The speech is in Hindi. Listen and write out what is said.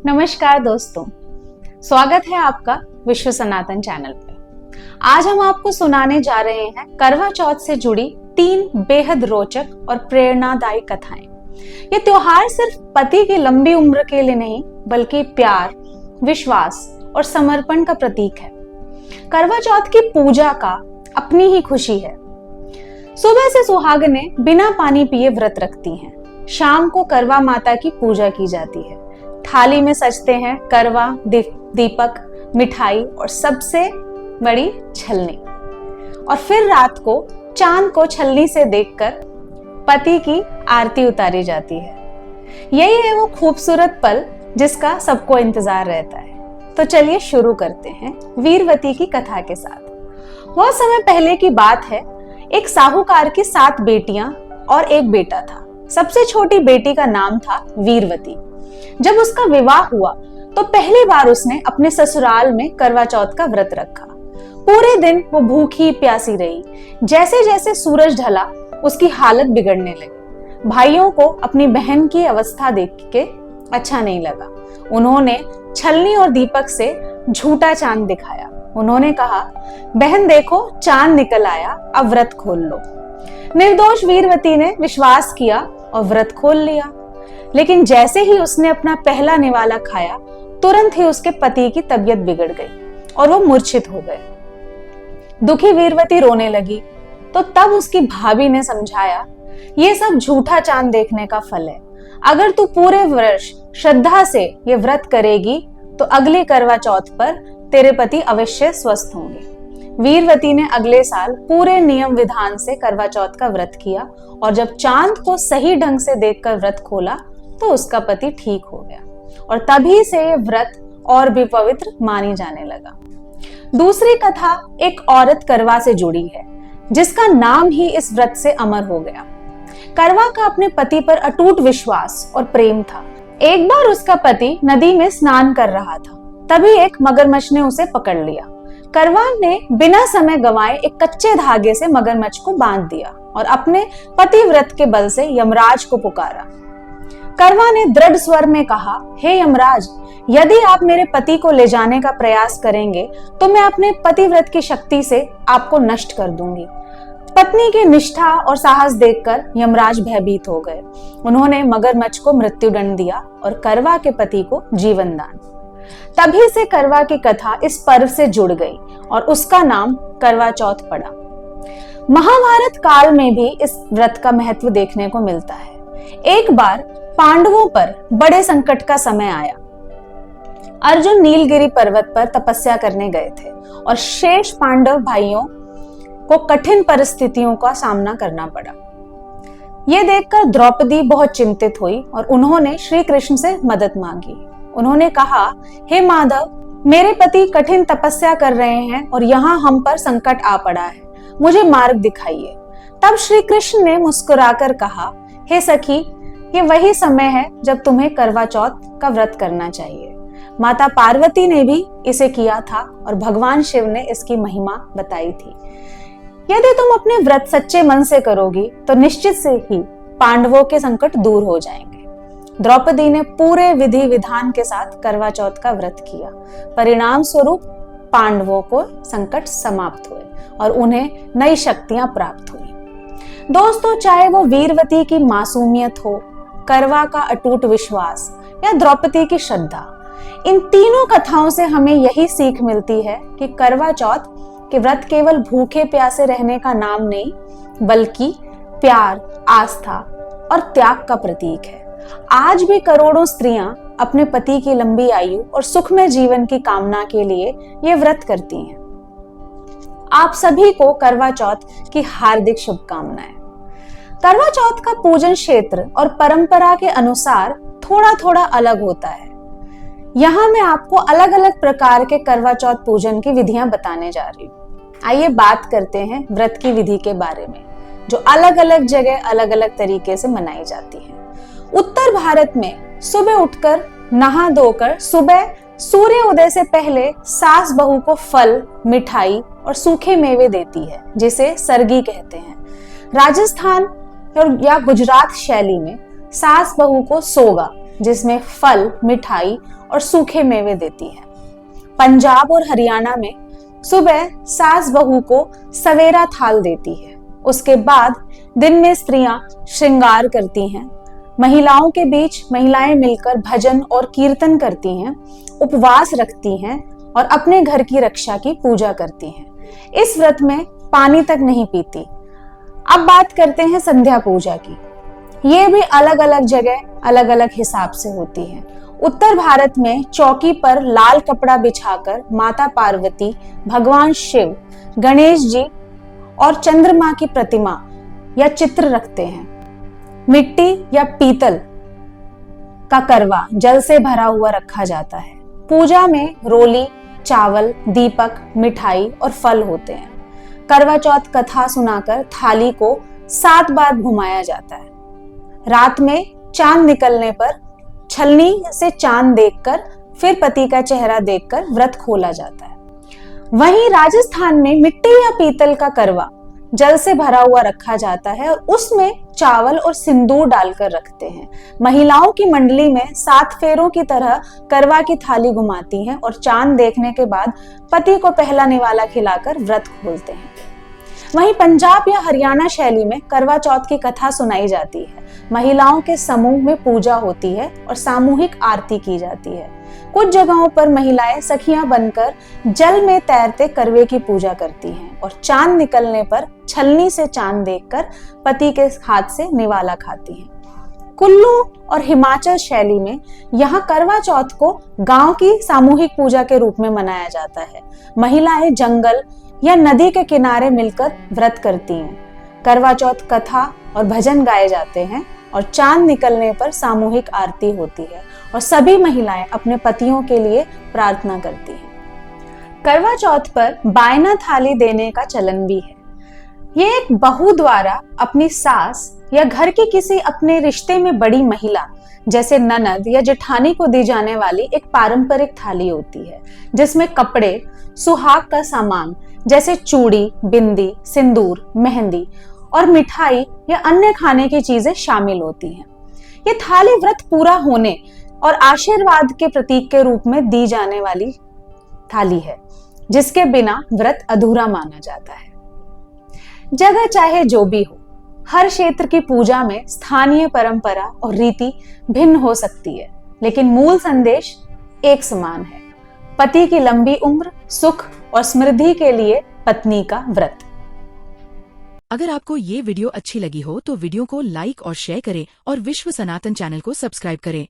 नमस्कार दोस्तों, स्वागत है आपका विश्व सनातन चैनल पे। आज हम आपको सुनाने जा रहे हैं करवा चौथ से जुड़ी 3 बेहद रोचक और प्रेरणादायी कथाएं। ये त्योहार सिर्फ पति की लंबी उम्र के लिए नहीं, बल्कि प्यार, विश्वास और समर्पण का प्रतीक है। करवा चौथ की पूजा का अपनी ही खुशी है। सुबह से सुहागनें बिना पानी पिए व्रत रखती हैं। शाम को करवा माता की पूजा की जाती है। थाली में सजते हैं करवा, दीपक, मिठाई और सबसे बड़ी छलनी। और फिर रात को चांद को छलनी से देखकर पति की आरती उतारी जाती है। यही है वो खूबसूरत पल जिसका सबको इंतजार रहता है। तो चलिए शुरू करते हैं वीरवती की कथा के साथ। बहुत समय पहले की बात है। एक साहूकार की 7 बेटियां और एक बेटा था। सबसे छोटी बेटी का नाम था वीरवती। जब उसका विवाह हुआ तो पहली बार उसने अपने ससुराल में करवा चौथ का व्रत रखा। पूरे दिन वो भूखी प्यासी रही। जैसे जैसे सूरज ढला उसकी हालत बिगड़ने लगी। भाइयों को अपनी बहन की अवस्था देख के अच्छा नहीं लगा। उन्होंने छलनी और दीपक से झूठा चांद दिखाया। उन्होंने कहा, बहन देखो चांद निकल आया, अब व्रत खोल लो। निर्दोष वीरवती ने विश्वास किया और व्रत खोल लिया। लेकिन जैसे ही उसने अपना पहला निवाला खाया, तुरंत ही उसके पति की तबीयत बिगड़ गई और वो मूर्छित हो गए। दुखी वीरवती रोने लगी। तो तब उसकी भाभी ने समझाया, ये सब झूठा चांद देखने का फल है। अगर तू पूरे वर्ष श्रद्धा से ये व्रत करेगी तो अगले करवा चौथ पर तेरे पति अवश्य स्वस्थ होंगे। वीरवती ने अगले साल पूरे नियम विधान से करवा चौथ का व्रत किया और जब चांद को सही ढंग से देखकर व्रत खोला तो उसका पति ठीक हो गया और तभी से ये व्रत और भी पवित्र मानी जाने लगा। दूसरी कथा एक औरत करवा से जुड़ी है, जिसका नाम ही इस व्रत से अमर हो गया। करवा का अपने पति पर अटूट विश्वास और प्रेम था। एक बार उसका पति नदी में स्नान कर रहा था, तभी एक मगरमच्छ ने उसे पकड़ लिया। करवा ने बिना समय गंवाए एक कच्चे धागे से मगरमच्छ को बांध दिया और अपने पतिव्रत के बल से यमराज को पुकारा। करवा ने दृढ़ स्वर में कहा, हे यमराज, यदि आप मेरे पति को ले जाने का प्रयास करेंगे तो मैं अपने पतिव्रत की शक्ति से आपको नष्ट कर दूंगी। पत्नी की निष्ठा और साहस देखकर यमराज भयभीत हो गए। उन्होंने मगरमच्छ को मृत्युदंड दिया और करवा के पति को जीवन दान। तभी से करवा की कथा इस पर्व से जुड़ गई और उसका नाम करवा चौथ पड़ा। महाभारत काल में भी इस व्रत का महत्व देखने को मिलता है। एक बार पांडवों पर बड़े संकट का समय आया। अर्जुन नीलगिरी पर्वत पर तपस्या करने गए थे और शेष पांडव भाइयों को कठिन परिस्थितियों का सामना करना पड़ा। यह देखकर द्रौपदी बहुत चिंतित हुई और उन्होंने श्री कृष्ण से मदद मांगी। उन्होंने कहा, हे माधव, मेरे पति कठिन तपस्या कर रहे हैं और यहाँ हम पर संकट आ पड़ा है, मुझे मार्ग दिखाइए। तब श्री कृष्ण ने मुस्कुराकर कहा, हे सखी, ये वही समय है जब तुम्हें करवा चौथ का व्रत करना चाहिए। माता पार्वती ने भी इसे किया था और भगवान शिव ने इसकी महिमा बताई थी। यदि तुम अपने व्रत सच्चे मन से करोगी तो निश्चित से ही पांडवों के संकट दूर हो जाएंगे। द्रौपदी ने पूरे विधि विधान के साथ करवा चौथ का व्रत किया। परिणाम स्वरूप पांडवों को संकट समाप्त हुए और उन्हें नई शक्तियां प्राप्त हुई। दोस्तों, चाहे वो वीरवती की मासूमियत हो, करवा का अटूट विश्वास या द्रौपदी की श्रद्धा, इन तीनों कथाओं से हमें यही सीख मिलती है कि करवा चौथ के व्रत केवल भूखे प्यासे रहने का नाम नहीं, बल्कि प्यार, आस्था और त्याग का प्रतीक है। आज भी करोड़ों स्त्रियां अपने पति की लंबी आयु और सुखमय जीवन की कामना के लिए ये व्रत करती हैं। आप सभी को करवा चौथ की हार्दिक शुभकामनाएं। करवा चौथ का पूजन क्षेत्र और परंपरा के अनुसार थोड़ा थोड़ा अलग होता है। यहाँ मैं आपको अलग अलग प्रकार के करवा चौथ पूजन की विधियां बताने जा रही हूँ। आइए बात करते हैं व्रत की विधि के बारे में, जो अलग अलग जगह अलग अलग तरीके से मनाई जाती है। उत्तर भारत में सुबह उठकर नहा धोकर सुबह सूर्य उदय से पहले सास बहू को फल, मिठाई और सूखे मेवे देती है, जिसे सरगी कहते हैं। राजस्थान या गुजरात शैली में सास बहू को सोगा जिसमें फल, मिठाई और सूखे मेवे देती है। पंजाब और हरियाणा में सुबह सास बहू को सवेरा थाल देती है। उसके बाद दिन में स्त्रियां श्रृंगार करती हैं। महिलाओं के बीच महिलाएं मिलकर भजन और कीर्तन करती हैं, उपवास रखती हैं और अपने घर की रक्षा की पूजा करती हैं। इस व्रत में पानी तक नहीं पीती। अब बात करते हैं संध्या पूजा की। ये भी अलग अलग जगह अलग अलग हिसाब से होती है। उत्तर भारत में चौकी पर लाल कपड़ा बिछाकर माता पार्वती, भगवान शिव, गणेश जी और चंद्रमा की प्रतिमा या चित्र रखते हैं। मिट्टी या पीतल का करवा जल से भरा हुआ रखा जाता है। पूजा में रोली, चावल, दीपक, मिठाई और फल होते हैं। करवा चौथ कथा सुनाकर थाली को 7 बार घुमाया जाता है। रात में चांद निकलने पर छलनी से चांद देखकर फिर पति का चेहरा देखकर व्रत खोला जाता है। वहीं राजस्थान में मिट्टी या पीतल का करवा जल से भरा हुआ रखा जाता है और उसमें चावल और सिंदूर डालकर रखते हैं। महिलाओं की मंडली में 7 फेरों की तरह करवा की थाली घुमाती हैं और चांद देखने के बाद पति को पहला निवाला खिलाकर व्रत खोलते हैं। वहीं पंजाब या हरियाणा शैली में करवा चौथ की कथा सुनाई जाती है। महिलाओं के समूह में पूजा होती है और सामूहिक आरती की जाती है। कुछ जगहों पर महिलाएं सखियां बनकर जल में तैरते करवे की पूजा करती हैं और चांद निकलने पर छलनी से चांद देखकर पति के हाथ से निवाला खाती हैं। कुल्लू और हिमाचल शैली में यहाँ करवा चौथ को गांव की सामूहिक पूजा के रूप में मनाया जाता है। महिलाएं जंगल या नदी के किनारे मिलकर व्रत करती हैं। करवा चौथ कथा और भजन गाए जाते हैं और चांद निकलने पर सामूहिक आरती होती है और सभी महिलाएं अपने पतियों के लिए प्रार्थना करती हैं। करवा चौथ पर बायना थाली देने का चलन भी है। ये एक बहू द्वारा अपनी सास या घर की किसी अपने रिश्ते में बड़ी महिला जैसे ननद या जेठानी को दी जाने वाली एक पारंपरिक थाली होती है, जिसमें कपड़े, सुहाग का सामान जैसे चूड़ी, बिंदी, सिंदूर, मेहंदी और मिठाई या अन्य खाने की चीजें शामिल होती हैं। ये थाली व्रत पूरा होने और आशीर्वाद के प्रतीक के रूप में दी जाने वाली थाली है, जिसके बिना व्रत अधूरा माना जाता है। जगह चाहे जो भी हो, हर क्षेत्र की पूजा में स्थानीय परंपरा और रीति भिन्न हो सकती है, लेकिन मूल संदेश एक समान है। पति की लंबी उम्र, सुख और समृद्धि के लिए पत्नी का व्रत। अगर आपको ये वीडियो अच्छी लगी हो तो वीडियो को लाइक और शेयर करें और विश्व सनातन चैनल को सब्सक्राइब करें।